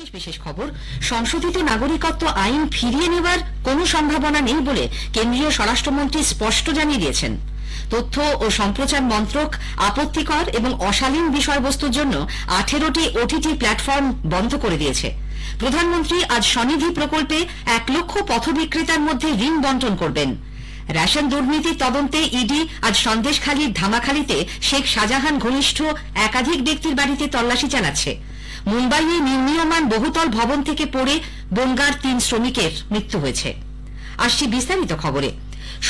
বিশেষ খবর, সংশোধিত নাগরিকত্ব আইন ফিরিয়ে নেওয়ার কোনো সম্ভাবনা নেই বলে কেন্দ্রীয় স্বরাষ্ট্রমন্ত্রী স্পষ্ট জানিয়ে দিয়েছেন। তথ্য ও সম্প্রচার মন্ত্রক আপত্তিকর এবং অশালীন বিষয়বস্তুর জন্য 18টি ওটিটি প্ল্যাটফর্ম বন্ধ করে দিয়েছে। প্রধানমন্ত্রী আজ স্বনিধি প্রকল্পে 1 লক্ষ পথবিক্রেতার মধ্যে ঋণ বন্টন করবেন। রেশন দুর্নীতির তদন্তে ইডি আজ সন্দেশখালীর ধামাখালীতে শেখ শাহজাহান ঘনিষ্ঠ একাধিক ব্যক্তির বাড়িতে তল্লাশি চালাচ্ছে। মুম্বাইয়ে নির্মীয়মান বহুতল ভবন থেকে পড়ে বনগাঁর 3 শ্রমিকের মৃত্যু হয়েছে। আসছি বিস্তারিত খবরে।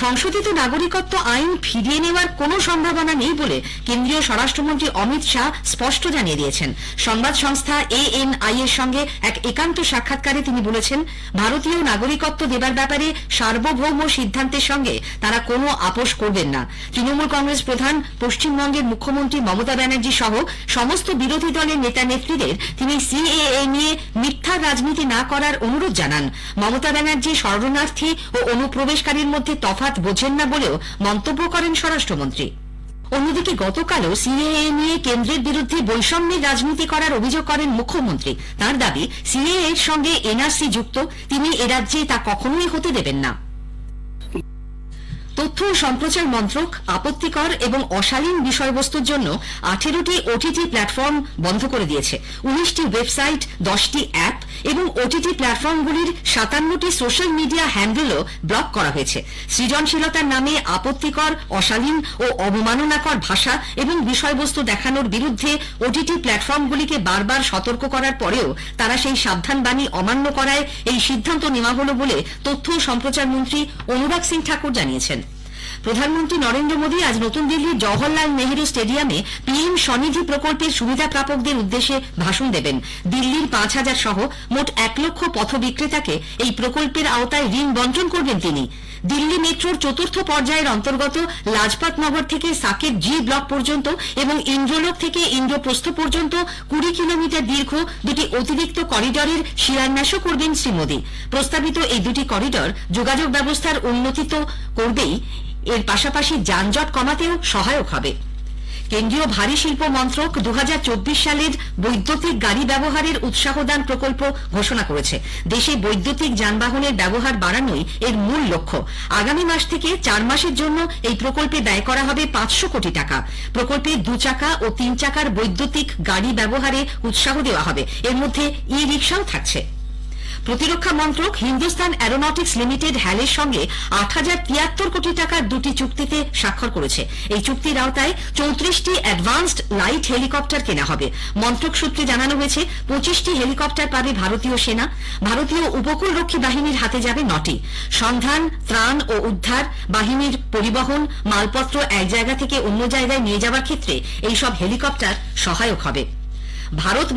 সংশোধিত নাগরিকত্ব আইন ফিরিয়ে নেওয়ার কোনো সম্ভাবনা নেই বলে কেন্দ্রীয় স্বরাষ্ট্রমন্ত্রী অমিত শাহ স্পষ্ট জানিয়ে দিয়েছেন। সংবাদ সংস্থা ANI এর সঙ্গে এক একান্ত সাক্ষাৎকারে তিনি বলেছেন, ভারতীয় নাগরিকত্ব দেবার ব্যাপারে সার্বভৌম সিদ্ধান্তের সঙ্গে তারা কোনো আপোষ করবেন না। তৃণমূল কংগ্রেস প্রধান, পশ্চিমবঙ্গের মুখ্যমন্ত্রী মমতা ব্যানার্জি সহ সমস্ত বিরোধী দলের নেতা নেত্রীদের তিনি CAA নিয়ে মিথ্যা রাজনীতি না করার অনুরোধ জানান। মমতা ব্যানার্জি শরণার্থী ও অনুপ্রবেশকারীর মধ্যে তফাৎ বোঝেন না বলেও মন্তব্য করেন স্বরাষ্ট্রমন্ত্রী। অন্যদিকে গতকালও CAA নিয়ে কেন্দ্রের বিরুদ্ধে বৈষম্যের রাজনীতি করার অভিযোগ করেন মুখ্যমন্ত্রী। তার দাবি, CAA এর সঙ্গে NRC যুক্ত, তিনি এ রাজ্যে তা কখনোই হতে দেবেন না। তথ্য ও সম্প্রচার মন্ত্রক আপত্তিকর এবং অশালীন বিষয়বস্তুর জন্য 18টি ওটিটি প্ল্যাটফর্ম বন্ধ করে দিয়েছে। 19টি ওয়েবসাইট, 10টি অ্যাপ এবং ওটিটি প্ল্যাটফর্মগুলির 57টি সোশ্যাল মিডিয়া হ্যান্ডেলও ব্লক করা হয়েছে। সৃজনশীলতার নামে আপত্তিকর, অশালীন ও অবমাননাকর ভাষা এবং বিষয়বস্তু দেখানোর বিরুদ্ধে ওটিটি প্ল্যাটফর্মগুলিকে বারবার সতর্ক করার পরেও তারা সেই সাবধানবাণী অমান্য করায় এই সিদ্ধান্ত নেওয়া হল বলে তথ্য ও সম্প্রচার মন্ত্রী অনুরাগ সিং ঠাকুর জানিয়েছেন। প্রধানমন্ত্রী নরেন্দ্র মোদী আজ নতুন দিল্লির জওহরলাল নেহরু স্টেডিয়ামে PM স্বনিধি প্রকল্পের সুবিধা প্রাপকদের উদ্দেশ্যে ভাষণ দেবেন। দিল্লির 5000 সহ মোট 1 লক্ষ পথ বিক্রেতাকে এই প্রকল্পের আওতায় ঋণ বন্টন করবেন তিনি। দিল্লি মেট্রোর 4র্থ পর্যায়ের অন্তর্গত লাজপাত নগর থেকে সাকেত G ব্লক পর্যন্ত এবং ইন্দ্রলোক থেকে ইন্দ্রপ্রস্থ পর্যন্ত 20 কিলোমিটার দীর্ঘ 2টি অতিরিক্ত করিডরের শিলান্যাসও করবেন শ্রী মোদী। প্রস্তাবিত এই 2টি করিডর যোগাযোগ ব্যবস্থার উন্নতি তো করবেই, এর পাশাপাশি যানজট কমাতেও সহায়ক হবে। কেন্দ্রীয় ভারী শিল্প মন্ত্রক 2024 সালের বৈদ্যুতিক গাড়ি ব্যবহারের উৎসাহদান প্রকল্প ঘোষণা করেছে। দেশে বৈদ্যুতিক যানবাহনের ব্যবহার বাড়ানোই এর মূল লক্ষ্য। আগামী মাস থেকে 4 মাসের জন্য এই প্রকল্পে ব্যয় করা হবে 500 কোটি টাকা। প্রকল্পে 2 চাকা ও 3 চাকার বৈদ্যুতিক গাড়ি ব্যবহারে উৎসাহ দেওয়া হবে। এর মধ্যে ই-রিকশাও থাকছে। প্রতিরক্ষা মন্ত্রক হিন্দুস্তান অ্যারোনটিক্স লিমিটেড হ্যালের সঙ্গে 8073 কোটি টাকার 2টি চুক্তিতে স্বাক্ষর করেছে। এই চুক্তির আওতায় 34টি অ্যাডভান্সড লাইট হেলিকপ্টার কেনা হবে। মন্ত্রক সূত্রে জানানো হয়েছে 25টি হেলিকপ্টার পাবে ভারতীয় সেনা। ভারতীয় উপকূলরক্ষী বাহিনীর হাতে যাবে 9টি। সন্ধান, ত্রাণ ও উদ্ধার বাহিনীর পরিবহন, মালপত্র এক জায়গা থেকে অন্য জায়গায় নিয়ে যাওয়ার ক্ষেত্রে এইসব হেলিকপ্টার সহায়ক হবে। ভারত